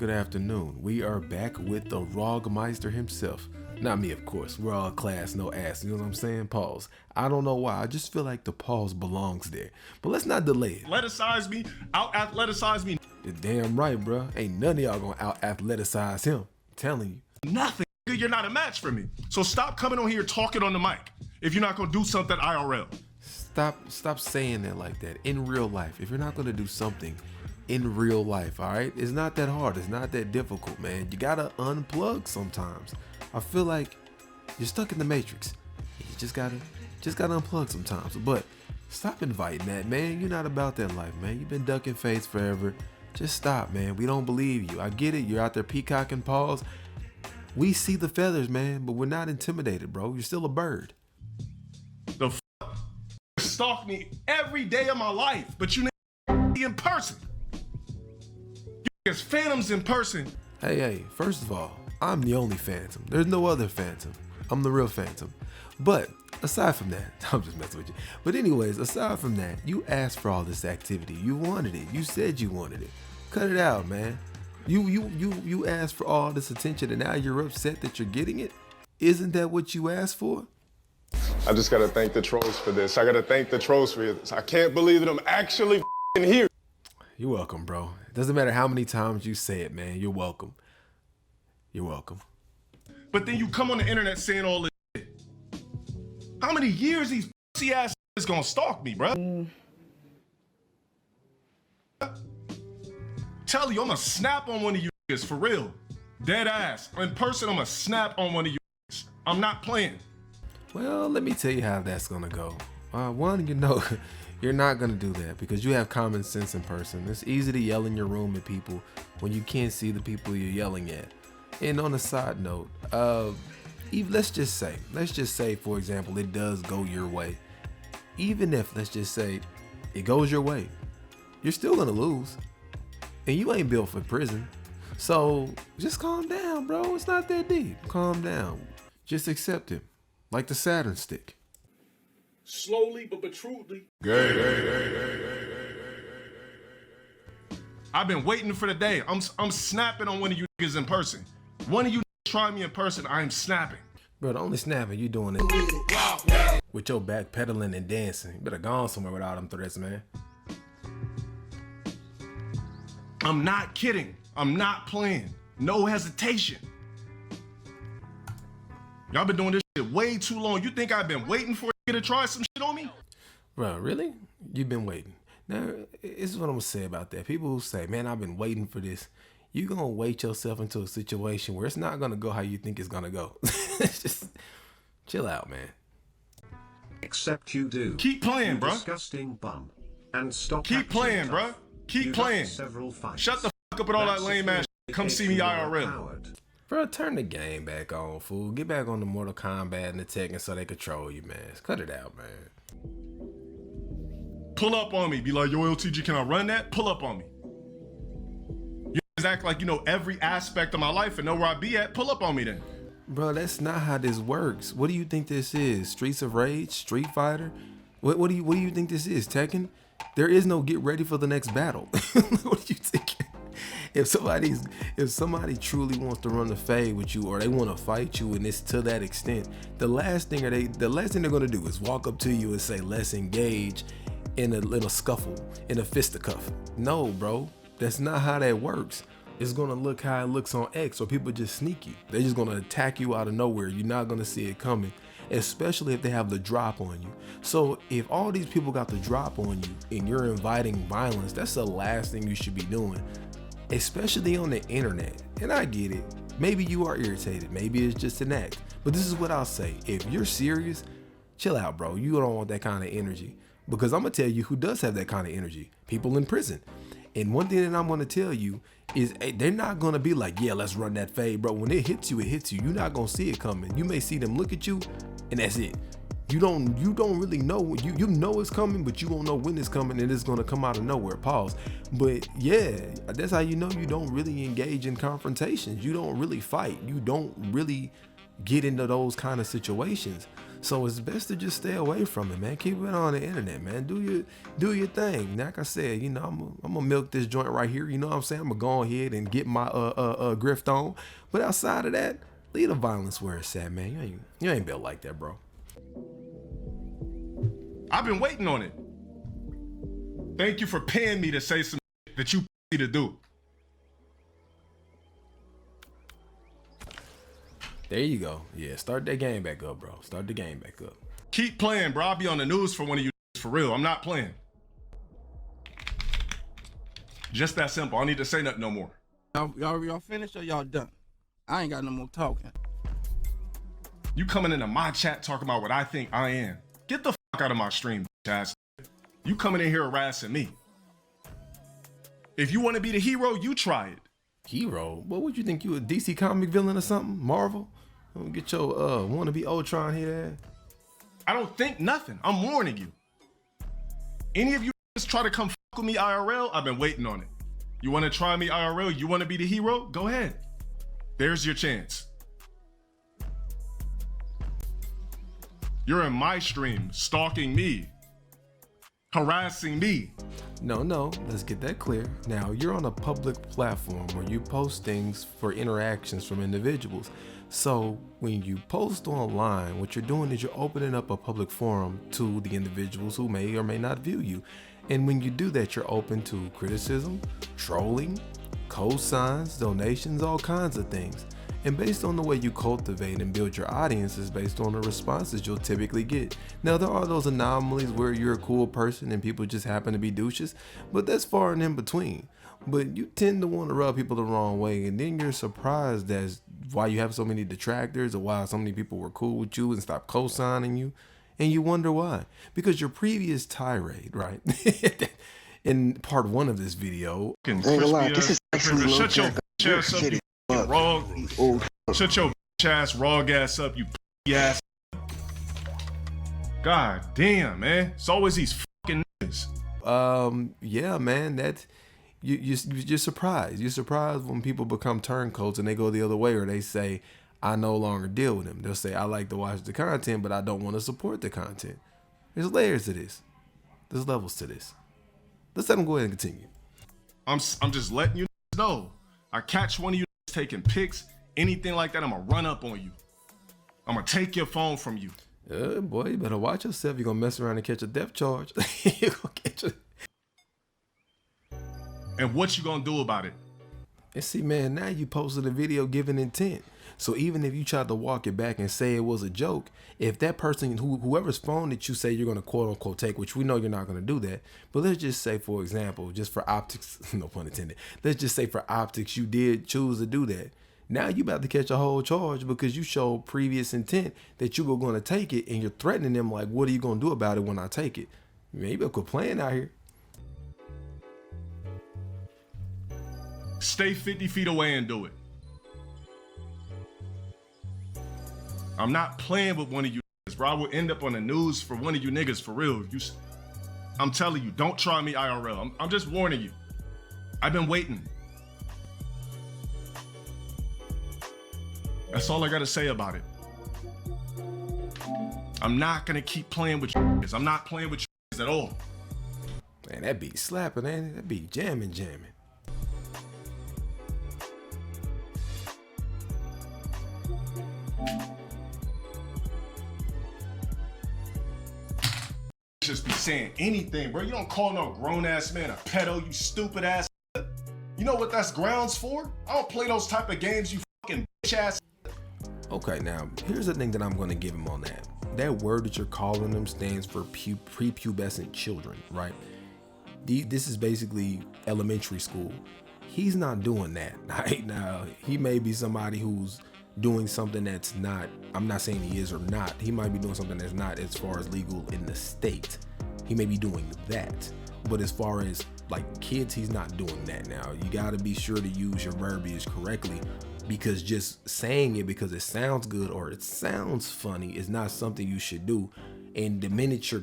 Good afternoon. We are back with the Rogmeister himself. Not me, of course. We're all class, no ass. You know what I'm saying? Pause. I don't know why. I just feel like the pause belongs there. But let's not delay it. Athletize me, out-athletize me. You're damn right, bro. Ain't none of y'all gonna out-athletize him. I'm telling you. Nothing. You're not a match for me. So stop coming on here talking on the mic if you're not gonna do something IRL. Stop saying that like that. In real life, if you're not gonna do something in real life, all right? It's not that hard. It's not that difficult, man. You gotta unplug sometimes. I feel like you're stuck in the matrix. You just gotta unplug sometimes. But stop inviting that, man. You're not about that life, man. You've been ducking face forever. Just stop, man. We don't believe you. I get it. You're out there peacocking paws. We see the feathers, man, but we're not intimidated, bro. You're still a bird. The stalk me every day of my life, but you in person. You phantoms in person. Hey, first of all, I'm the only Phantom. There's no other Phantom. I'm the real Phantom. But aside from that, I'm just messing with you. But anyways, aside from that, you asked for all this activity. You wanted it. You said you wanted it. Cut it out, man. You asked for all this attention and now you're upset that you're getting it? Isn't that what you asked for? I just gotta thank the trolls for this. I gotta thank the trolls for this. I can't believe that I'm actually here. You're welcome, bro. It doesn't matter how many times you say it, man. You're welcome. You're welcome. But then you come on the internet saying all this shit. How many years these pussy ass is gonna stalk me, bro? Tell you, I'm gonna snap on one of you niggas for real. Dead ass. In person, I'm gonna snap on one of you niggas. I'm not playing. Well, let me tell you how that's gonna go. One, you know, you're not gonna do that because you have common sense in person. It's easy to yell in your room at people when you can't see the people you're yelling at. And on a side note, let's just say, for example, it does go your way. Even if, let's just say, it goes your way, you're still gonna lose. And you ain't built for prison. So just calm down, bro. It's not that deep. Calm down. Just accept it. Like the Saturn stick. Slowly but truly. I've been waiting for the day. I'm snapping on one of you niggas in person. One of you try me in person, I'm snapping. Bro, the only snapping you doing it with your back pedaling and dancing. You better go on somewhere with all them threats, man. I'm not kidding. I'm not playing. No hesitation. Y'all been doing this shit way too long. You think I've been waiting for you to try some shit on me? Bro, really? You've been waiting. Now, this is what I'm gonna say about that. People who say, man, I've been waiting for this. You're gonna wait yourself into a situation where it's not gonna go how you think it's gonna go. Just chill out, man. Except you do. Keep playing, bro. Disgusting bum. And stop. Keep playing, bro. Keep playing. Shut the fuck up with all that lame ass shit. Come see me IRL. Bro, turn the game back on, fool. Get back on the Mortal Kombat and the Tekken so they control you, man. Cut it out, man. Pull up on me. Be like, yo, LTG, can I run that? Pull up on me. You guys act like you know every aspect of my life and know where I be at. Pull up on me then. Bro, that's not how this works. What do you think this is? Streets of Rage? Street Fighter? What do you think this is? Tekken? There is no get ready for the next battle. What do you think? If somebody truly wants to run the fade with you or they want to fight you and it's to that extent, the last thing they're gonna do is walk up to you and say, let's engage in a little scuffle, in a fisticuff. No, bro, that's not how that works. It's gonna look how it looks on X, or people just sneaky. They're just gonna attack you out of nowhere. You're not gonna see it coming, especially if they have the drop on you. So if all these people got the drop on you and you're inviting violence, that's the last thing you should be doing, especially on the internet. And I get it. Maybe you are irritated. Maybe it's just an act. But this is what I'll say. If you're serious, chill out, bro. You don't want that kind of energy. Because I'm going to tell you who does have that kind of energy. People in prison. And one thing that I'm going to tell you is they're not going to be like, yeah, let's run that fade, bro. When it hits you, it hits you. You're not going to see it coming. You may see them look at you and that's it. You don't really know. You know it's coming, but you won't know when it's coming and it's going to come out of nowhere. Pause. But yeah, that's how you know you don't really engage in confrontations. You don't really fight. You don't really get into those kind of situations. So it's best to just stay away from it, man. Keep it on the internet, man. Do your thing. Like I said, you know, I'm gonna milk this joint right here. You know what I'm saying? I'm gonna go ahead and get my grift on. But outside of that, leave the violence where it's at, man. You ain't built like that, bro. I've been waiting on it. Thank you for paying me to say some that you need to do. There you go. Yeah, start that game back up, bro. Start the game back up. Keep playing, bro. I'll be on the news for one of you for real. I'm not playing. Just that simple. I don't need to say nothing no more. Y'all finished or y'all done? I ain't got no more talking. You coming into my chat talking about what I think I am. Get the fuck out of my stream, ass. You coming in here harassing me. If you want to be the hero, you try it. Hero? What would you think? You a DC comic villain or something? Marvel? Get your wannabe Ultron here. I don't think nothing. I'm warning you. Any of you just try to come fuck with me IRL, I've been waiting on it. You want to try me IRL? You want to be the hero? Go ahead. There's your chance. You're in my stream, stalking me, harassing me. No, let's get that clear. Now, you're on a public platform where you post things for interactions from individuals. So when you post online, what you're doing is you're opening up a public forum to the individuals who may or may not view you. And when you do that, you're open to criticism, trolling, cosigns, donations, all kinds of things. And based on the way you cultivate and build your audience is based on the responses you'll typically get. Now, there are those anomalies where you're a cool person and people just happen to be douches, but that's far and in between. But you tend to want to rub people the wrong way, and then you're surprised as why you have so many detractors or why so many people were cool with you and stopped co-signing you. And you wonder why. Because your previous tirade, right? In part 1 of this video. Shut your ass up, you raw. Shut your ass, raw ass up, you ass. God damn, man. It's always these fucking niggas. Yeah, man, that you're surprised. You're surprised when people become turncoats and they go the other way, or they say, I no longer deal with them. They'll say, I like to watch the content, but I don't want to support the content. There's layers to this. There's levels to this. Let's let them go ahead and continue. I'm just letting you know. I catch one of you taking pics, anything like that, I'm gonna run up on you. I'm gonna take your phone from you. Boy, you better watch yourself. You're gonna mess around and catch a depth charge. You're gonna catch a... And what you gonna do about it? And see, man, now you posted a video giving intent. So even if you tried to walk it back and say it was a joke, if that person, whoever's phone that you say you're going to quote unquote take, which we know you're not going to do that, but let's just say, for example, just for optics, no pun intended, let's just say for optics, you did choose to do that. Now you about to catch a whole charge because you showed previous intent that you were going to take it, and you're threatening them like, what are you going to do about it when I take it? Maybe quit playing out here. Stay 50 feet away and do it. I'm not playing with one of you niggas, bro. I will end up on the news for one of you niggas for real. I'm telling you, don't try me IRL. I'm just warning you. I've been waiting. That's all I gotta say about it. I'm not gonna keep playing with you niggas. I'm not playing with you niggas at all. Man, that beat slapping, ain't it? That beat jamming. Just be saying anything, bro. You don't call no grown-ass man a pedo, you stupid ass. You know what that's grounds for? I don't play those type of games, you fucking bitch ass. Okay, now, here's the thing that I'm going to give him on that. That word that you're calling them stands for prepubescent children, right? This is basically elementary school. He's not doing that, right? Now, he may be somebody who's doing something that's not, I'm not saying he is or not, he might be doing something that's not as far as legal in the state. He may be doing that. But as far as like kids, he's not doing that. Now, you got to be sure to use your verbiage correctly, because just saying it because it sounds good or it sounds funny is not something you should do. And the minute you're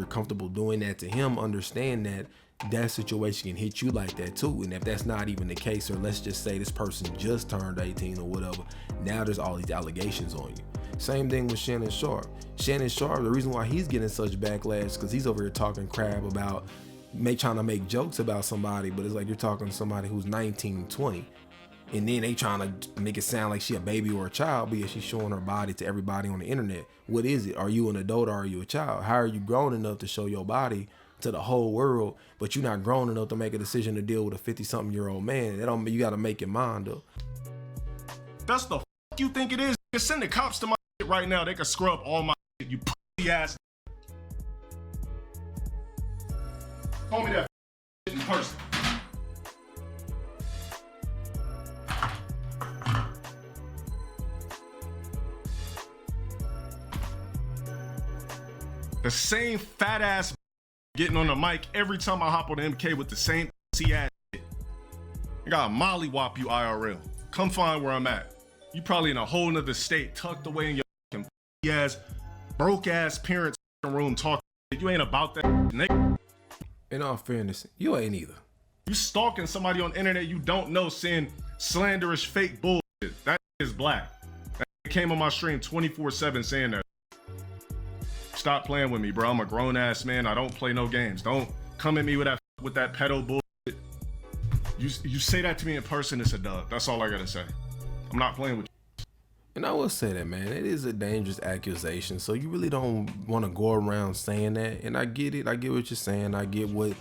comfortable doing that to him, understand that that situation can hit you like that too. And if that's not even the case, or let's just say this person just turned 18 or whatever, now there's all these allegations on you. Same thing with Shannon Sharp. Shannon Sharp, the reason why he's getting such backlash is because he's over here talking crap about trying to make jokes about somebody, but it's like you're talking to somebody who's 19, 20. And then they trying to make it sound like she a baby or a child, but yet she's showing her body to everybody on the internet. What is it? Are you an adult or are you a child? How are you grown enough to show your body to the whole world, but you're not grown enough to make a decision to deal with a 50-something-year-old man? That don't, you got to make your mind up. That's the you think it is. Just send the cops to my shit right now. They can scrub all my shit, you pussy ass. Call me that shit in person. The same fat ass getting on the mic every time I hop on the MK with the same pussy ass shit. I gotta mollywop you IRL. Come find where I'm at. You probably in a whole nother state, tucked away in your fucking ass, broke ass parents' room talking. You ain't about that, nigga. In all fairness, you ain't either. You stalking somebody on the internet you don't know, saying slanderous fake bullshit. That is black. That came on my stream 24/7 saying that. Stop playing with me, bro. I'm a grown ass man. I don't play no games. Don't come at me with that pedo bullshit. You say that to me in person, it's a dub. That's all I gotta say. I'm not playing with you. And I will say that, man, it is a dangerous accusation. So you really don't want to go around saying that. And I get it. I get what you're saying. I get what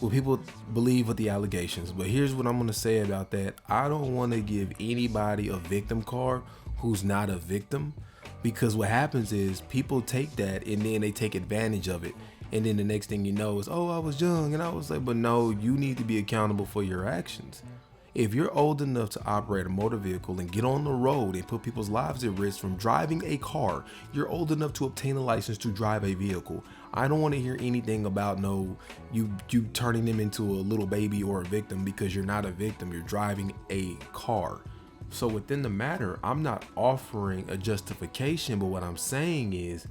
people believe with the allegations. But here's what I'm going to say about that. I don't want to give anybody a victim card who's not a victim. Because what happens is people take that and then they take advantage of it. And then the next thing you know is, oh, I was young. And I was like, but no, you need to be accountable for your actions. If you're old enough to operate a motor vehicle and get on the road and put people's lives at risk from driving a car, you're old enough to obtain a license to drive a vehicle. I don't want to hear anything about you turning them into a little baby or a victim, because you're not a victim. You're driving a car. So within the matter, I'm not offering a justification, but what I'm saying is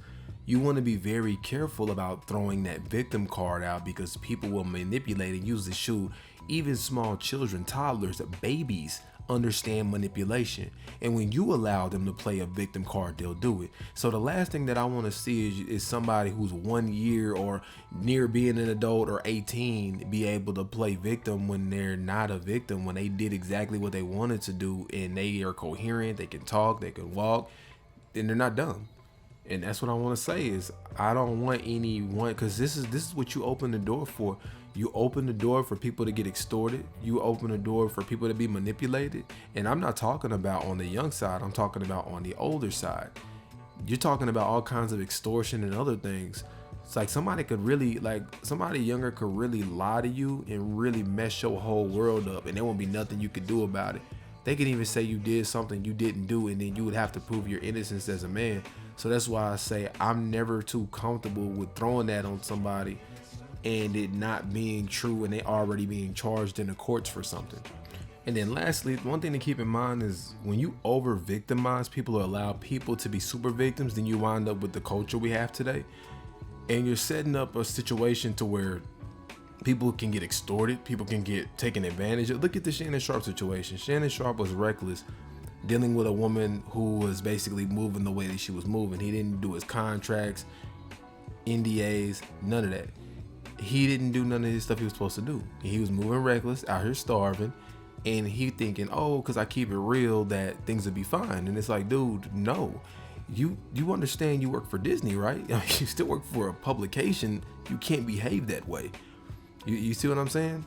you want to be very careful about throwing that victim card out, because people will manipulate and use the shoe. Even small children, toddlers, babies understand manipulation. And when you allow them to play a victim card, they'll do it. So the last thing that I want to see is somebody who's 1 year or near being an adult or 18 be able to play victim when they're not a victim, when they did exactly what they wanted to do and they are coherent, they can talk, they can walk, then they're not dumb. And that's what I want to say is I don't want anyone, because this is what you open the door for. You open the door for people to get extorted. You open the door for people to be manipulated. And I'm not talking about on the young side. I'm talking about on the older side. You're talking about all kinds of extortion and other things. It's like somebody younger could really lie to you and really mess your whole world up, and there won't be nothing you could do about it. They can even say you did something you didn't do, and then you would have to prove your innocence as a man. So that's why I say I'm never too comfortable with throwing that on somebody and it not being true and they already being charged in the courts for something. And then lastly, one thing to keep in mind is when you over victimize people or allow people to be super victims, then you wind up with the culture we have today. And you're setting up a situation to where people can get extorted, people can get taken advantage of. Look at the Shannon Sharp situation. Shannon Sharp was reckless dealing with a woman who was basically moving the way that she was moving. He didn't do his contracts, NDAs, none of that. He didn't do none of his stuff he was supposed to do. He was moving reckless, out here starving, and he thinking, oh, because I keep it real that things will be fine. And it's like, dude, no. You understand you work for Disney, right? I mean, you still work for a publication. You can't behave that way. You see what I'm saying?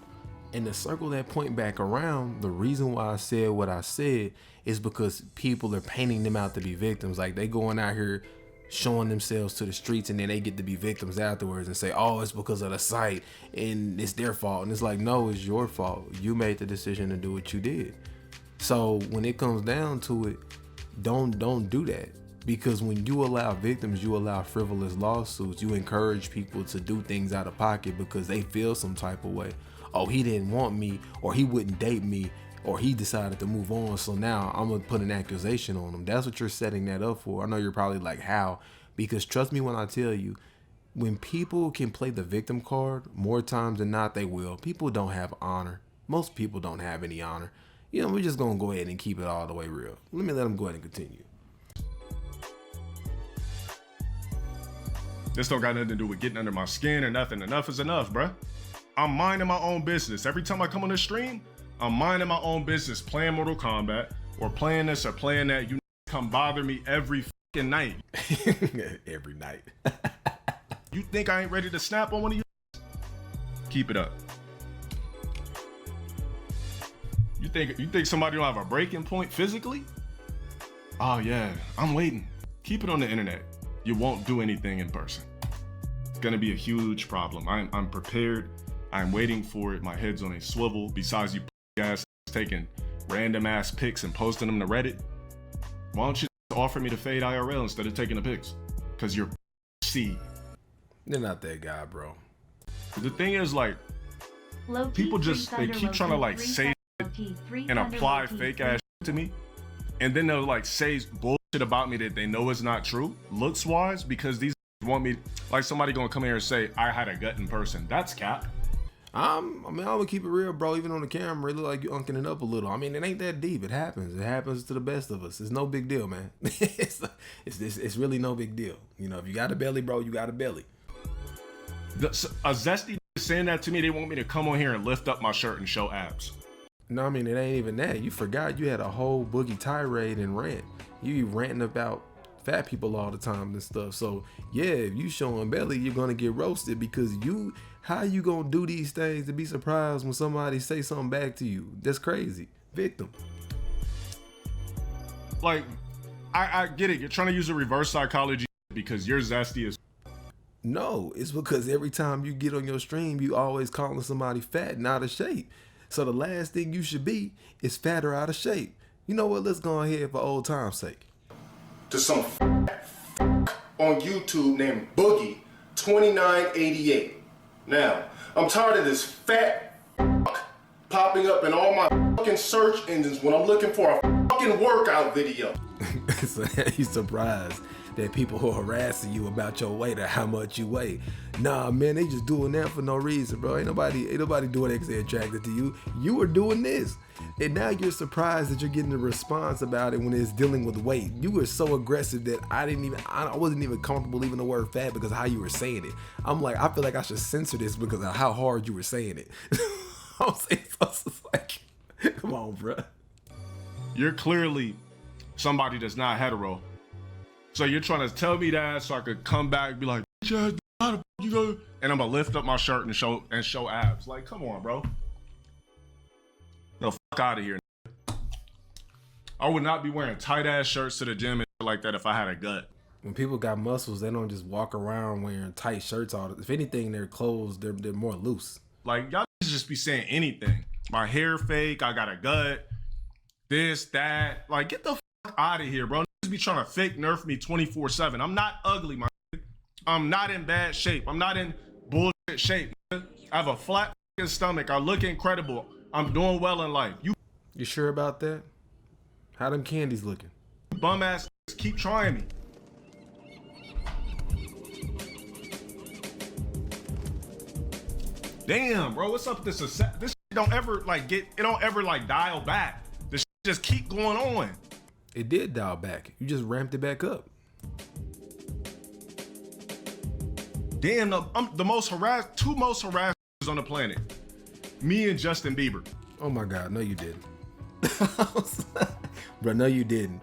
And to circle that point back around, the reason why I said what I said is because people are painting them out to be victims. Like they going out here showing themselves to the streets and then they get to be victims afterwards and say, oh, it's because of the site and it's their fault. And it's like, no, it's your fault. You made the decision to do what you did. So when it comes down to it, don't do that. Because when you allow victims, you allow frivolous lawsuits. You encourage people to do things out of pocket because they feel some type of way. Oh, he didn't want me, or he wouldn't date me, or he decided to move on, so now I'm gonna put an accusation on him. That's what you're setting that up for. I know you're probably like, how? Because trust me when I tell you, when people can play the victim card, more times than not they will. People don't have honor. Most people don't have any honor. You know, we're just gonna go ahead and keep it all the way real. Let me let them go ahead and continue. This don't got nothing to do with getting under my skin or nothing. Enough is enough, bruh. I'm minding my own business. Every time I come on the stream, I'm minding my own business, playing Mortal Kombat or playing this or playing that. You come bother me every fucking night. Every night. You think I ain't ready to snap on one of you? Keep it up. You think somebody don't have a breaking point physically? Oh yeah, I'm waiting. Keep it on the internet. You won't do anything in person. It's gonna be a huge problem. I'm prepared. I'm waiting for it. My head's on a swivel. Besides you guys taking random ass pics and posting them to Reddit, why don't you offer me to fade IRL instead of taking the pics? Cause you're C. They're not that guy, bro. The thing is, like, people just, they keep trying to like say and apply fake ass to me, and then they'll like say bullshit about me that they know is not true, looks wise, because these want me, like somebody gonna come here and say I had a gut in person. That's cap. I mean, I would keep it real, bro. Even on the camera, it look like you unking it up a little. I mean, it ain't that deep. It happens. It happens to the best of us. It's no big deal, man. it's really no big deal. You know, if you got a belly, bro, you got a belly. A zesty saying that to me, they want me to come on here and lift up my shirt and show abs. No, I mean, it ain't even that. You forgot you had a whole boogie tirade and rant. You be ranting about fat people all the time and stuff. So yeah, if you showing belly, you're gonna get roasted because how you gonna do these things to be surprised when somebody say something back to you? That's crazy. Victim. Like, I get it. You're trying to use a reverse psychology because you're zesty as. No, it's because every time you get on your stream, you always calling somebody fat and out of shape. So the last thing you should be is fat or out of shape. You know what? Let's go ahead for old time's sake. To some on YouTube named Boogie 2988. Now, I'm tired of this fat popping up in all my fucking search engines when I'm looking for a fucking workout video. So he's surprised that people are harassing you about your weight or how much you weigh. Nah, man, they just doing that for no reason, bro. Ain't nobody doing that 'cause they attracted to you. You were doing this. And now you're surprised that you're getting a response about it when it's dealing with weight. You were so aggressive that I wasn't even comfortable leaving the word fat because of how you were saying it. I'm like, I feel like I should censor this because of how hard you were saying it. I'm saying, so it's just like, come on, bro. You're clearly somebody that's not hetero. So you're trying to tell me that so I could come back and be like, how the you go? And I'm gonna lift up my shirt and show abs. Like, come on, bro. The fuck out of here. I would not be wearing tight ass shirts to the gym and shit like that if I had a gut. When people got muscles, they don't just walk around wearing tight shirts all the time. If anything, their clothes, they're more loose. Like, y'all just be saying anything. My hair fake, I got a gut, this, that. Like, get the fuck out of here, bro. Niggas be trying to fake nerf me 24/7. I'm not ugly, my nigga. I'm not in bad shape. I'm not in bullshit shape. I have a flat fucking stomach. I look incredible. I'm doing well in life. You sure about that? How them candies looking? Bum ass keep trying me. Damn, bro, what's up with this? This don't ever like dial back. This just keep going on. It did dial back. You just ramped it back up. Damn, I'm the most harassed, two most harassed on the planet. Me and Justin Bieber. Oh my God, no you didn't. Bro, no you didn't.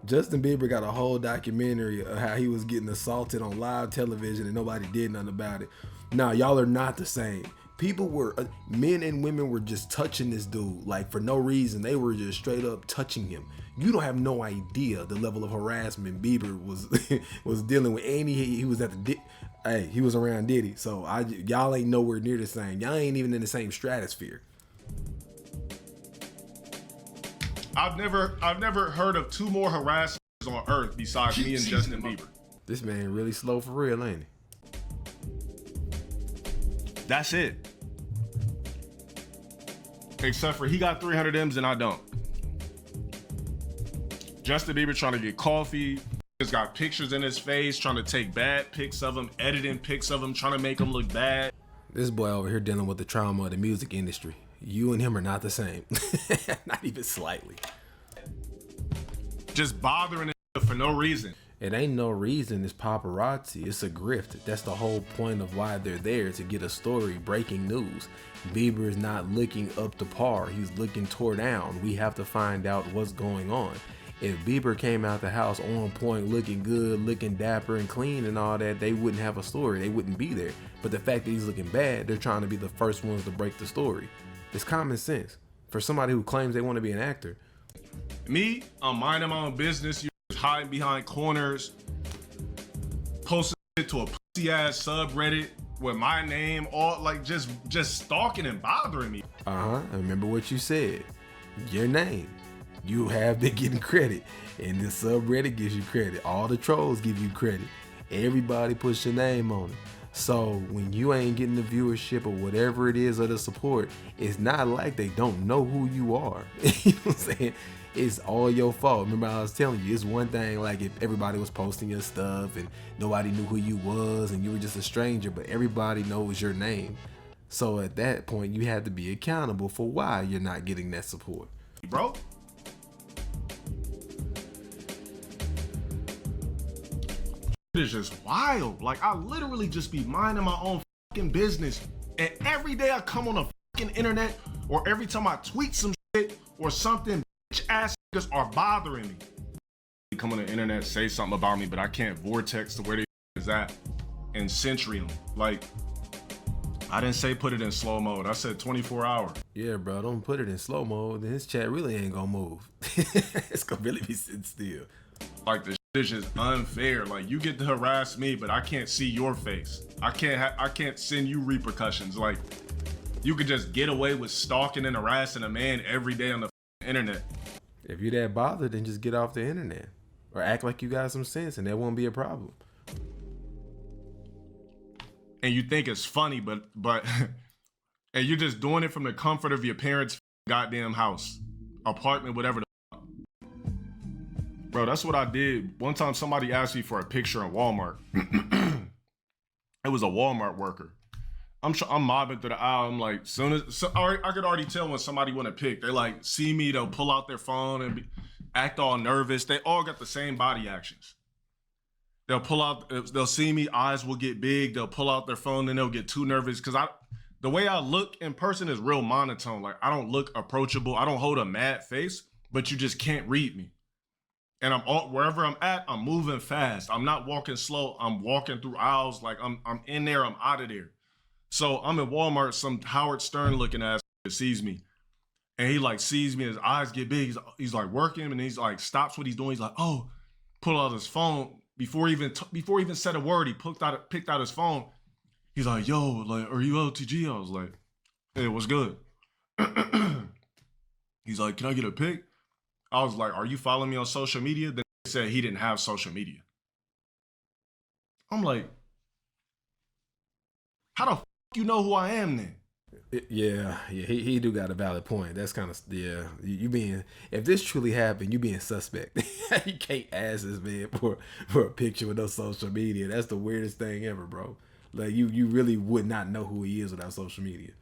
Justin Bieber got a whole documentary of how he was getting assaulted on live television and nobody did nothing about it. Nah, y'all are not the same. People were, men and women were just touching this dude, like for no reason. They were just straight up touching him. You don't have no idea the level of harassment Bieber was dealing with. And he was at the, he was around Diddy. So y'all ain't nowhere near the same. Y'all ain't even in the same stratosphere. I've never heard of two more harassers on earth besides me and Justin Bieber. This man really slow for real, ain't he? That's it. Except for he got 300 M's and I don't. Justin Bieber trying to get coffee. He's got pictures in his face, trying to take bad pics of him, editing pics of him, trying to make him look bad. This boy over here dealing with the trauma of the music industry. You and him are not the same. Not even slightly. Just bothering him for no reason. It ain't no reason it's paparazzi. It's a grift. That's the whole point of why they're there, to get a story, breaking news. Bieber is not looking up to par. He's looking toward down. We have to find out what's going on. If Bieber came out the house on point, looking good, looking dapper and clean and all that, they wouldn't have a story. They wouldn't be there. But the fact that he's looking bad, they're trying to be the first ones to break the story. It's common sense for somebody who claims they want to be an actor. Me, I'm minding my own business. You hiding behind corners, posting it to a pussy ass subreddit with my name, all like just stalking and bothering me. I remember what you said. Your name. You have been getting credit, and the subreddit gives you credit. All the trolls give you credit. Everybody puts your name on it. So when you ain't getting the viewership or whatever it is or the support, it's not like they don't know who you are. You know what I'm saying? It's all your fault. Remember I was telling you, it's one thing like if everybody was posting your stuff and nobody knew who you was and you were just a stranger, but everybody knows your name. So at that point, you have to be accountable for why you're not getting that support. Bro, it is just wild. Like, I literally just be minding my own fucking business, and every day I come on the fucking internet, or every time I tweet some shit or something, bitch ass niggas are bothering me. They come on the internet, say something about me, but I can't vortex to where they is at and century them. Like, I didn't say put it in slow mode. I said 24 hours. Yeah, bro, don't put it in slow mode. Then his chat really ain't gonna move. It's gonna really be sitting still. Like, the shit is just unfair. Like, you get to harass me, but I can't see your face. I can't send you repercussions. Like, you could just get away with stalking and harassing a man every day on the internet. If you're that bothered, then just get off the internet or act like you got some sense, and that won't be a problem. And you think it's funny, but and you're just doing it from the comfort of your parents' goddamn house, apartment, whatever the fuck. Bro, that's what I did. One time somebody asked me for a picture in Walmart. It was a Walmart worker. I'm mobbing through the aisle. I'm like, I could already tell when somebody want to pick. They like see me, they'll pull out their phone and act all nervous. They all got the same body actions. They'll see me, eyes will get big, they'll pull out their phone and they'll get too nervous because the way I look in person is real monotone. Like, I don't look approachable. I don't hold a mad face, but you just can't read me. And wherever I'm at, I'm moving fast. I'm not walking slow. I'm walking through aisles like I'm in there, I'm out of there. So I'm in Walmart, some Howard Stern looking ass sees me. And he like sees me, his eyes get big. He's like working and he's like stops what he's doing. He's like, oh, pull out his phone. Before he even said a word, he picked out his phone. He's like, yo, like, are you LTG? I was like, hey, what's good? He's like, can I get a pic? I was like, are you following me on social media? Then he said he didn't have social media. I'm like, how the fuck you know who I am then? Yeah, he do got a valid point. That's kind of, yeah, you being, if this truly happened, you being suspect. You can't ask this man for a picture with no social media. That's the weirdest thing ever, bro. Like, you really would not know who he is without social media.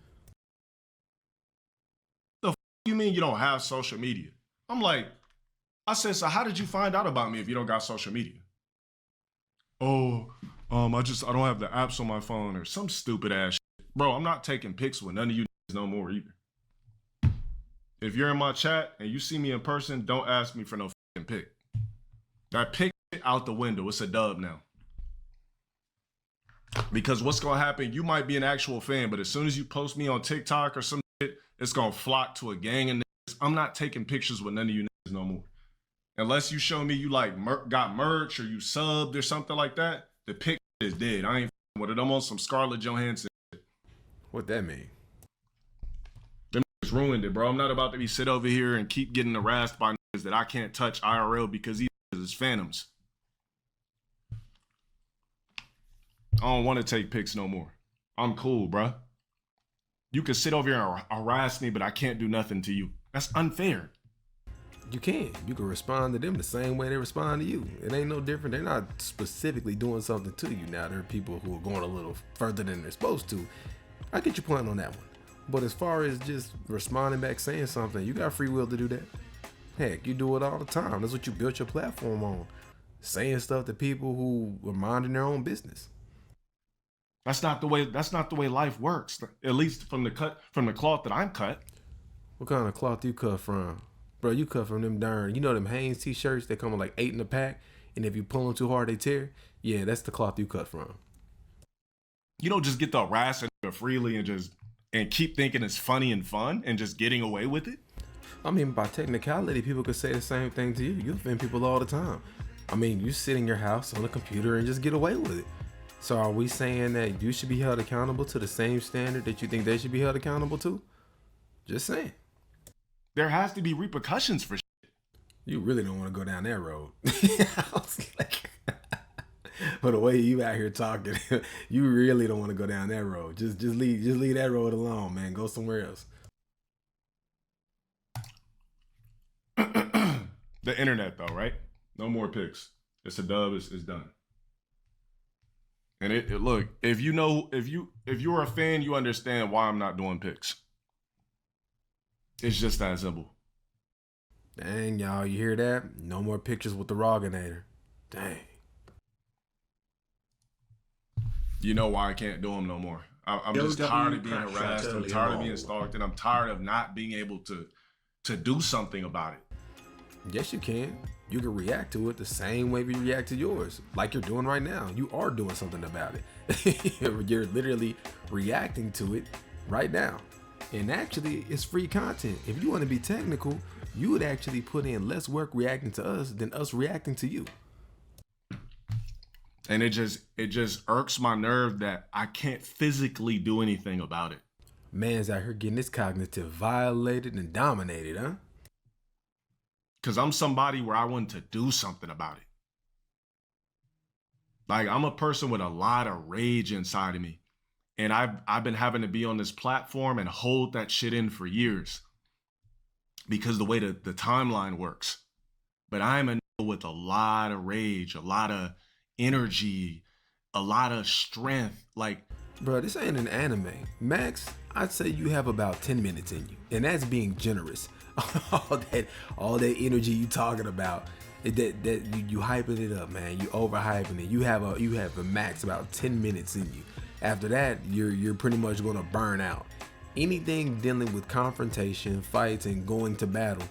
The fuck you mean you don't have social media? I'm like, I said, so how did you find out about me if you don't got social media? Oh, I don't have the apps on my phone or some stupid ass shit. Bro, I'm not taking pics with none of you no more either. If you're in my chat and you see me in person, don't ask me for no fucking pic. That pic out the window. It's a dub now. Because what's gonna happen, you might be an actual fan, but as soon as you post me on TikTok or some shit, it's gonna flock to a gang of niggas. I'm not taking pictures with none of you niggas no more. Unless you show me you like got merch or you subbed or something like that, the pic is dead. I ain't with it. I'm on some Scarlett Johansson. What that mean? Them niggas ruined it, bro. I'm not about to be sit over here and keep getting harassed by niggas that I can't touch IRL because these niggas is phantoms. I don't want to take pics no more. I'm cool, bro. You can sit over here and harass me, but I can't do nothing to you. That's unfair. You can. You can respond to them the same way they respond to you. It ain't no different. They're not specifically doing something to you. Now, there are people who are going a little further than they're supposed to. I get your point on that one. But as far as just responding back, saying something, you got free will to do that. Heck, you do it all the time. That's what you built your platform on. saying stuff to people who are minding their own business. That's not the way life works. At least from the cloth that I'm cut. What kind of cloth you cut from? Bro, you cut from them darn, you know them Hanes t-shirts, they come with like 8 in a pack, and if you pull them too hard, they tear? Yeah, that's the cloth you cut from. You don't just get to harass a freely and keep thinking it's funny and fun and just getting away with it. I mean, by technicality, people could say the same thing to you. You offend people all the time. I mean, you sit in your house on a computer and just get away with it. So are we saying that you should be held accountable to the same standard that you think they should be held accountable to? Just saying. There has to be repercussions for shit. You really don't want to go down that road. But the way you out here talking, you really don't want to go down that road. Just leave that road alone, man. Go somewhere else. The internet, though, right? No more pics. It's a dub. It's done. And it look, if you're a fan, you understand why I'm not doing pics. It's just that simple. Dang, y'all, you hear that? No more pictures with the Roginator. Dang. You know why I can't do them no more. I'm just tired of being harassed. I'm tired of being stalked, and I'm tired of not being able to do something about it. Yes, you can. You can react to it the same way we react to yours, like you're doing right now. You are doing something about it. You're literally reacting to it right now. And actually, it's free content. If you want to be technical, you would actually put in less work reacting to us than us reacting to you. And it just irks my nerve that I can't physically do anything about it. Man's out here getting his cognitive violated and dominated, huh? Because I'm somebody where I want to do something about it. Like, I'm a person with a lot of rage inside of me. And I've been having to be on this platform and hold that shit in for years. Because the way the timeline works. But I'm a nigga with a lot of rage, a lot of energy, a lot of strength. Like, bro, this ain't an anime. Max, I'd say you have about 10 minutes in you. And that's being generous. all that energy you talking about, you hyping it up, man. You overhyping it. You have a max about 10 minutes in you. After that, you're pretty much gonna burn out. Anything dealing with confrontation, fights, and going to battle,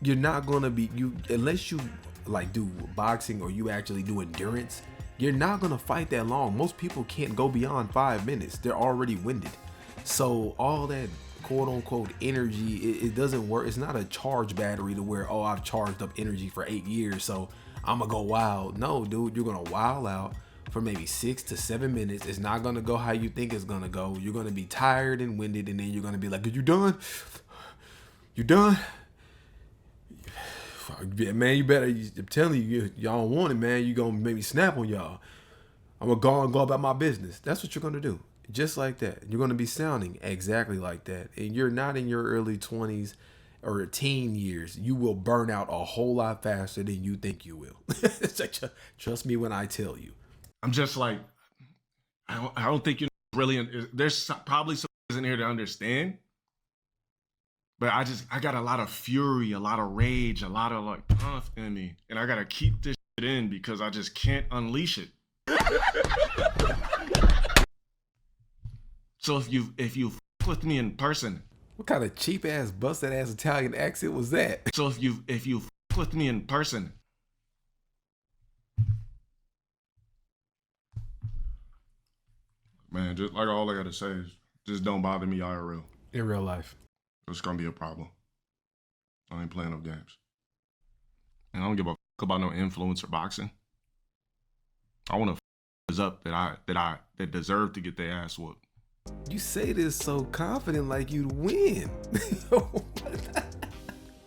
you're not gonna be unless you like do boxing or you actually do endurance. You're not gonna fight that long. Most people can't go beyond 5 minutes. They're already winded. So all that quote unquote energy, it doesn't work. It's not a charge battery to where, oh, I've charged up energy for 8 years, so I'm gonna go wild. No, dude, you're gonna wild out for maybe 6 to 7 minutes. It's not gonna go how you think it's gonna go. You're gonna be tired and winded, and then you're gonna be like, are you done? You done? Man, you better, I'm telling you, y'all don't want it, man. You gonna maybe snap on y'all. I'm gonna go about my business. That's what you're gonna do. Just like that. You're going to be sounding exactly like that. And you're not in your early 20s or teen years. You will burn out a whole lot faster than you think you will. Trust me when I tell you. I'm just like, I don't think you're really, there's probably some in here to understand. But I got a lot of fury, a lot of rage, a lot of like puff in me. And I got to keep this shit in because I just can't unleash it. So if you f with me in person. What kind of cheap ass busted ass Italian accent was that? So if you f with me in person. Man, just like all I gotta say is just don't bother me IRL. In real life. It's gonna be a problem. I ain't playing no games. And I don't give a f about no influencer boxing. I wanna f up that deserve to get their ass whooped. You say this so confident like you'd win.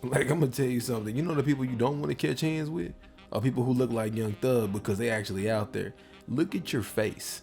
Like, I'm gonna tell you something. You know the people you don't want to catch hands with are people who look like Young Thug because they actually out there. Look at your face.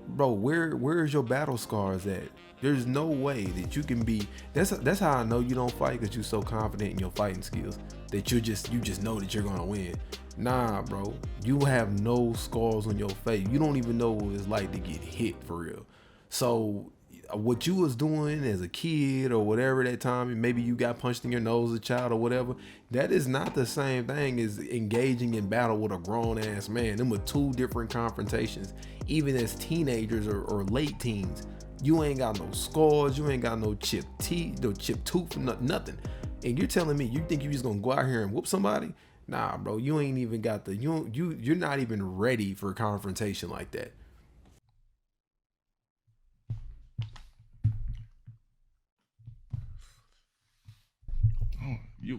Bro, where is your battle scars at? There's no way that you can be. That's how I know you don't fight, because you're so confident in your fighting skills that you just know that you're gonna win. Nah, bro. You have no scars on your face. You don't even know what it's like to get hit for real. So what you was doing as a kid or whatever that time, and maybe you got punched in your nose as a child or whatever, that is not the same thing as engaging in battle with a grown ass man. Them were two different confrontations. Even as teenagers or late teens, you ain't got no scars, you ain't got no chipped teeth, no chipped tooth, nothing. And you're telling me you think you just gonna go out here and whoop somebody? Nah, bro, you ain't even got the you're not even ready for confrontation like that.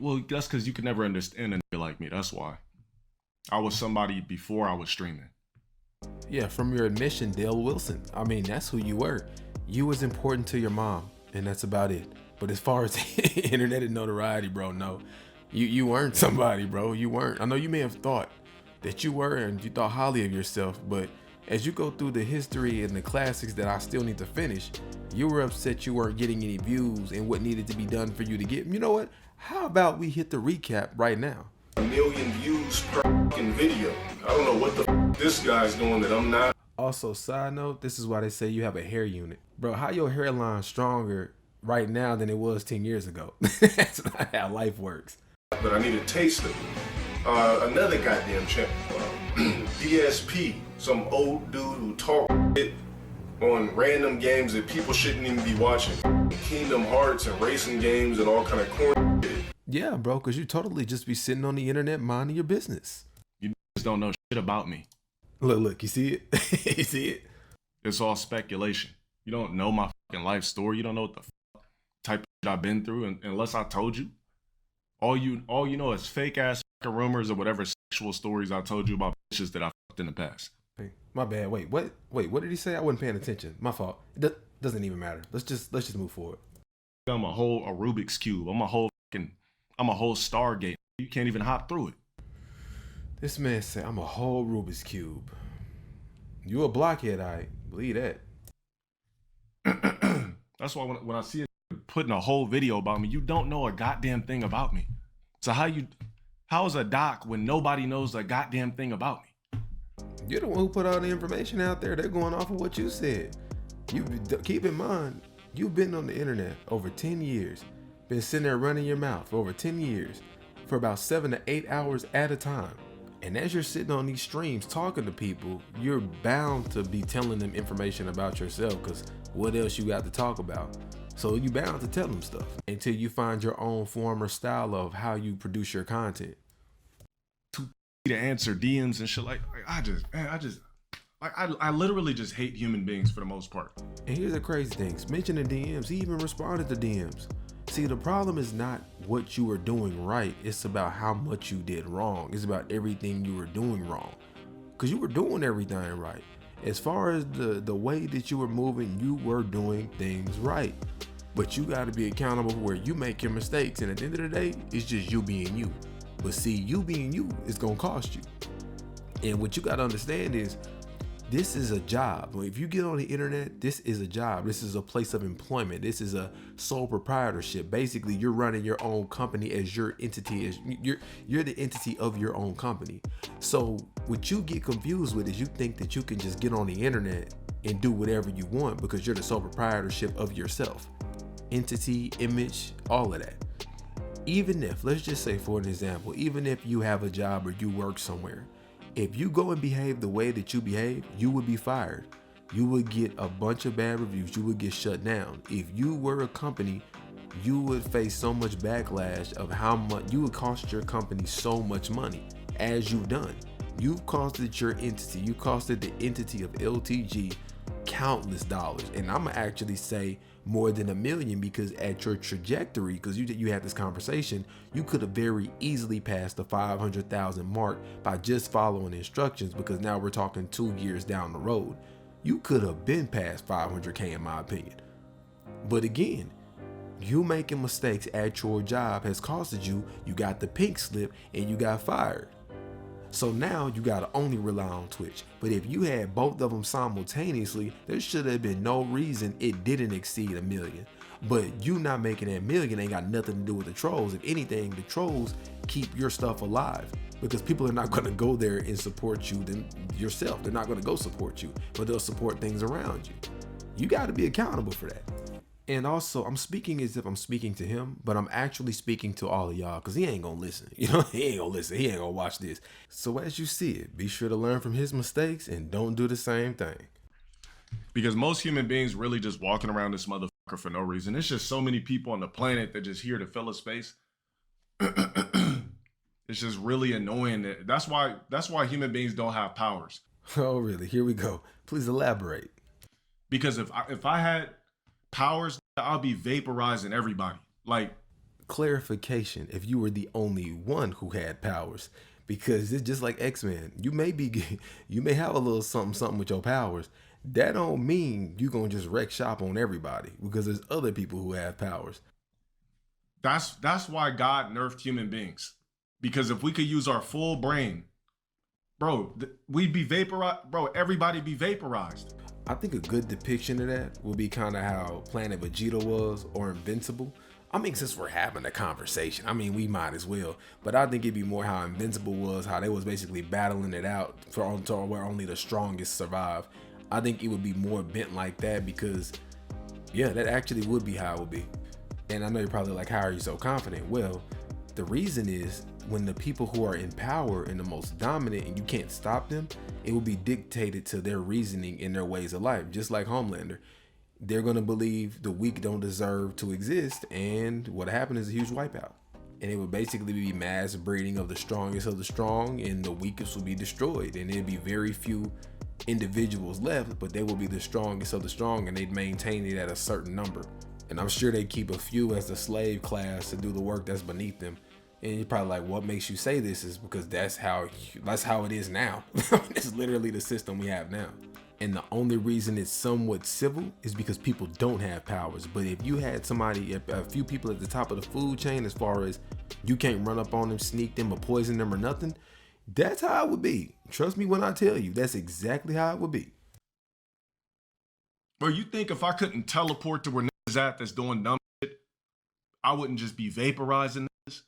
Well, that's because you could never understand a nigga like me. That's why. I was somebody before I was streaming. Yeah, from your admission, Dale Wilson. I mean, that's who you were. You was important to your mom, and that's about it. But as far as internet and notoriety, bro, no. You weren't somebody, bro. You weren't. I know you may have thought that you were and you thought highly of yourself, but as you go through the history and the classics that I still need to finish, you were upset you weren't getting any views and what needed to be done for you to get. You know what? How about we hit the recap right now? 1 million views per fucking video. I don't know what the this guy's doing that I'm not. Also, side note, this is why they say you have a hair unit. Bro, how your hairline stronger right now than it was 10 years ago? That's not how life works. But I need a taste of it. Another goddamn champ, DSP, some old dude who talk shit on random games that people shouldn't even be watching. Kingdom Hearts and racing games and all kind of corn shit. Yeah, bro, because you totally just be sitting on the internet minding your business. You just don't know shit about me. Look, you see it? You see it? It's all speculation. You don't know my fucking life story. You don't know what the type of shit I've been through unless I told you. All you know is fake ass rumors or whatever sexual stories I told you about bitches that I fucked in the past. Hey, my bad. Wait, what did he say? I wasn't paying attention. My fault. It doesn't even matter. Let's just move forward. I'm a Rubik's Cube. I'm a whole Stargate. You can't even hop through it. This man said, I'm a whole Rubik's Cube. You a blockhead, I believe that. That's why when I see it putting a whole video about me, you don't know a goddamn thing about me. So how is a doc when nobody knows a goddamn thing about me? You're the one who put all the information out there. They're going off of what you said. You keep in mind, you've been on the internet over 10 years, been sitting there running your mouth for over 10 years, for about 7 to 8 hours at a time. And as you're sitting on these streams talking to people, you're bound to be telling them information about yourself, because what else you got to talk about? So you bound to tell them stuff until you find your own form or style of how you produce your content. To answer DMs and shit, I literally just hate human beings for the most part. And here's the crazy thing, mentioning DMs, he even responded to DMs. See, the problem is not what you were doing right, it's about how much you did wrong. It's about everything you were doing wrong, because you were doing everything right. As far as the way that you were moving, you were doing things right. But you got to be accountable for where you make your mistakes. And at the end of the day, it's just you being you. But see, you being you is going to cost you. And what you got to understand is, this is a job. If you get on the internet, this is a job. This is a place of employment. This is a sole proprietorship. Basically, you're running your own company as your entity. You're the entity of your own company. So what you get confused with is you think that you can just get on the internet and do whatever you want because you're the sole proprietorship of yourself. Entity, image, all of that. Even if, let's just say for an example, even if you have a job or you work somewhere, if you go and behave the way that you behave, you would be fired. You would get a bunch of bad reviews. You would get shut down. If you were a company, you would face so much backlash of how much you would cost your company so much money, as you've done. You've costed your entity. You costed the entity of LTG countless dollars. And I'm gonna actually say more than $1 million, because at your trajectory, because you had this conversation, you could have very easily passed the 500,000 mark by just following instructions, because now we're talking 2 years down the road. You could have been past 500K in my opinion. But again, you making mistakes at your job has costed you got the pink slip and you got fired. So now you gotta only rely on Twitch. But if you had both of them simultaneously, there should have been no reason it didn't exceed $1 million. But you not making that $1 million ain't got nothing to do with the trolls. If anything, the trolls keep your stuff alive, because people are not gonna go there and support you yourself. They're not gonna go support you, but they'll support things around you. You got to be accountable for that. And also, I'm speaking as if I'm speaking to him, but I'm actually speaking to all of y'all because he ain't going to listen. You know, he ain't going to listen. He ain't going to watch this. So as you see it, be sure to learn from his mistakes and don't do the same thing. Because most human beings really just walking around this motherfucker for no reason. It's just so many people on the planet that just here to fill a space. It's just really annoying. That's why human beings don't have powers. Oh, really? Here we go. Please elaborate. Because if I had powers, I'll be vaporizing everybody. Like, clarification, if you were the only one who had powers, because it's just like X-Men. You may have a little something with your powers. That don't mean you gonna just wreck shop on everybody, because there's other people who have powers. That's why God nerfed human beings. Because if we could use our full brain, bro, we'd be vaporized. Bro, everybody be vaporized. I think a good depiction of that will be kind of how Planet Vegeta was, or Invincible. I mean, since we're having a conversation, I mean, we might as well. But I think it'd be more how Invincible was, how they was basically battling it out for where only the strongest survive. I think it would be more bent like that because, yeah, that actually would be how it would be. And I know you're probably like, how are you so confident? Well, the reason is when the people who are in power and the most dominant and you can't stop them, it will be dictated to their reasoning and their ways of life. Just like Homelander, they're going to believe the weak don't deserve to exist, and what happened is a huge wipeout. And it would basically be mass breeding of the strongest of the strong, and the weakest will be destroyed, and there'd be very few individuals left, but they will be the strongest of the strong, and they'd maintain it at a certain number. And I'm sure they keep a few as the slave class to do the work that's beneath them. And you're probably like, what makes you say this? Is because that's how it is now. It's literally the system we have now. And the only reason it's somewhat civil is because people don't have powers. But if you had somebody, a few people at the top of the food chain, as far as you can't run up on them, sneak them, or poison them or nothing, that's how it would be. Trust me when I tell you, that's exactly how it would be. Bro, you think if I couldn't teleport to where niggas at that's doing dumb shit, I wouldn't just be vaporizing niggas?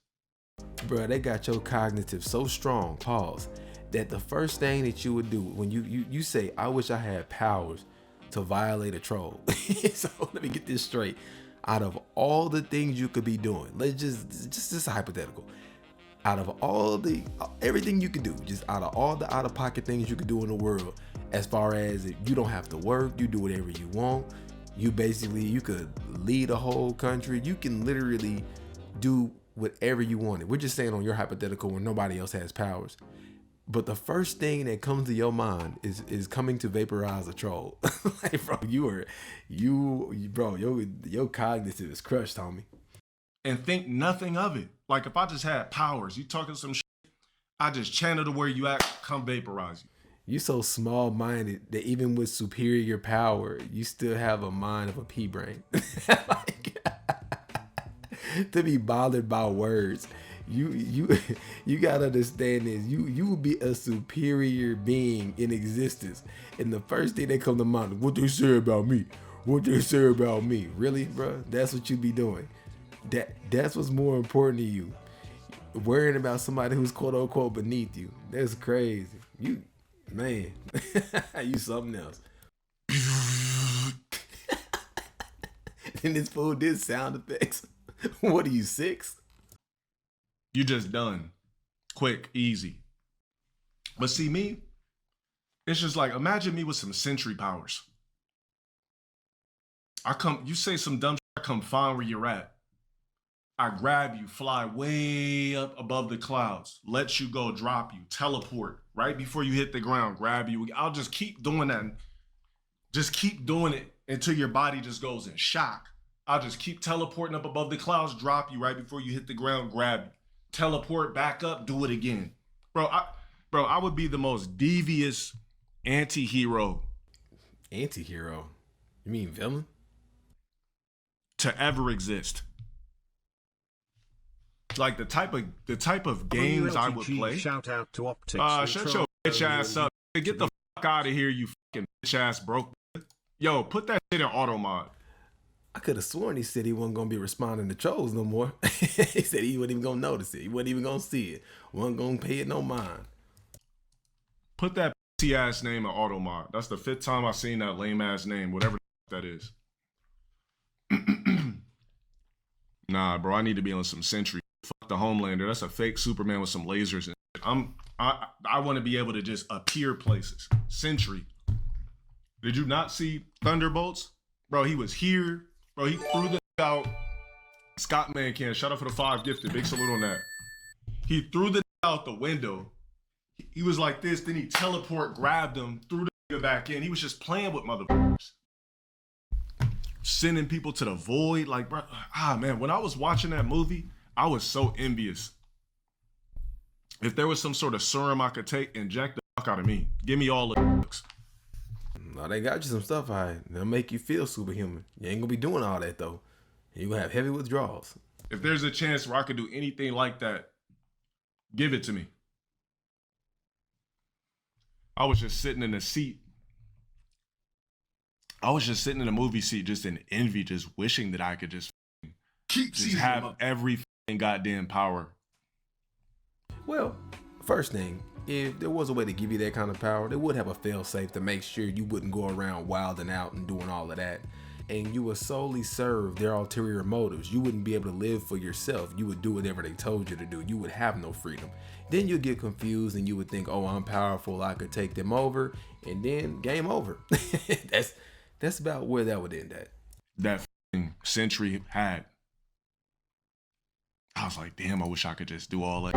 Bro, they got your cognitive so strong, pause, that the first thing that you would do when you say, I wish I had powers to violate a troll. So let me get this straight. Out of all the things you could be doing, let's just a hypothetical. Out of everything you could do, just out of all the out-of-pocket things you could do in the world, as far as if you don't have to work, you do whatever you want, you could lead a whole country, you can literally do whatever you wanted. We're just saying on your hypothetical where nobody else has powers. But the first thing that comes to your mind is coming to vaporize a troll. Like, bro, your cognitive is crushed, homie. And think nothing of it. Like, if I just had powers, you talking some shit, I just channel to where you at, come vaporize you. You so small-minded that even with superior power, you still have a mind of a pea brain. Like, to be bothered by words. You gotta understand this. You will be a superior being in existence, and the first thing that come to mind, what they say about me? What they say about me? Really, bro? That's what you be doing. That's what's more important to you. Worrying about somebody who's quote unquote beneath you. That's crazy. You, man, you something else. And this fool did sound effects. What are you, 6? You just done. Quick, easy. But see me, it's just like, imagine me with some sentry powers. You say some dumb shit, I come find where you're at. I grab you, fly way up above the clouds, let you go, drop you, teleport right before you hit the ground, grab you. I'll just keep doing that. Just keep doing it until your body just goes in shock. I'll just keep teleporting up above the clouds, drop you right before you hit the ground, grab you, teleport back up, do it again. Bro, I would be the most devious anti-hero. Anti-hero? You mean villain? To ever exist. Like the type of games I would play. Shout out to Opticz. Shut your bitch ass up. Get the fuck out of here, you fucking bitch ass broke. Yo, put that shit in auto mod. I could have sworn he said he wasn't gonna be responding to trolls no more. He said he wasn't even gonna notice it. He wasn't even gonna see it. Wasn't gonna pay it no mind. Put that ass name in auto mod. That's the 5th time I've seen that lame ass name, whatever that is. Nah, bro, I need to be on some Sentry. Fuck the Homelander. That's a fake Superman with some lasers. And I want to be able to just appear places. Sentry. Did you not see Thunderbolts? Bro, he was here. Bro, he threw the out. Scott Mancan, shout out for the 5 gifted. Big salute on that. He threw the out the window. He was like this, then he grabbed him, threw the back in. He was just playing with motherfuckers. Sending people to the void. Like, bro, man, when I was watching that movie, I was so envious. If there was some sort of serum I could take, inject the fuck out of me. Give me all the looks. No, they got you some stuff, they'll make you feel superhuman. You ain't gonna be doing all that though. You're gonna have heavy withdrawals. If there's a chance where I could do anything like that, give it to me. I was just sitting in a seat. I was just sitting in a movie seat, just in envy, just wishing that I could just have every goddamn power. Well, first thing, if there was a way to give you that kind of power, they would have a fail-safe to make sure you wouldn't go around wilding out and doing all of that. And you would solely serve their ulterior motives. You wouldn't be able to live for yourself. You would do whatever they told you to do. You would have no freedom. Then you'd get confused and you would think, oh, I'm powerful, I could take them over, and then game over. That's about where that would end at. That Sentry had. I was like, damn, I wish I could just do all that.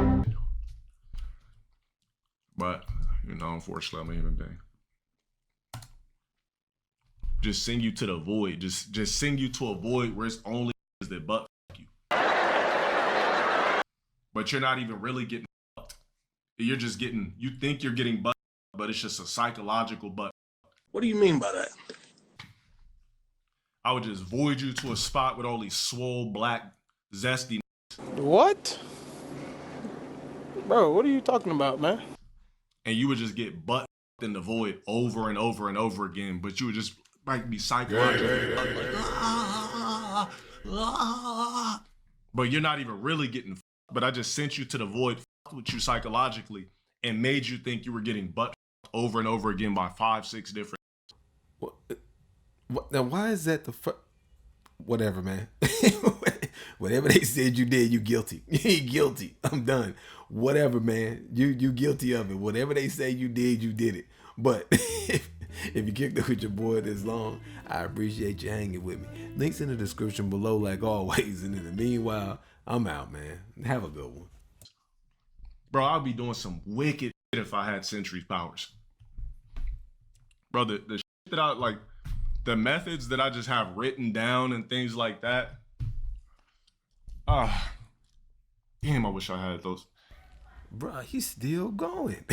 But, unfortunately, I'm a human being. Just send you to the void. Just send you to a void where it's only that butt you. But you're not even really getting butt. You're just getting, you think you're getting butt, but it's just a psychological butt. What do you mean by that? I would just void you to a spot with all these swole, black, zesty. What? Bro, what are you talking about, man? And you would just get butt in the void over and over and over again, but you would just be psychologically but you're not even really getting but I just sent you to the void with you psychologically and made you think you were getting butt over and over again by 5-6 different. What, now why is that whatever, man. Whatever they said you did, you guilty. You guilty. I'm done. Whatever, man. You guilty of it. Whatever they say you did it. But if you kicked it with your boy this long, I appreciate you hanging with me. Links in the description below like always. And in the meanwhile, I'm out, man. Have a good one. Bro, I'd be doing some wicked shit if I had Sentry's powers. Bro, the shit that I like, the methods that I just have written down and things like that. Damn, I wish I had those. Bro, he's still going.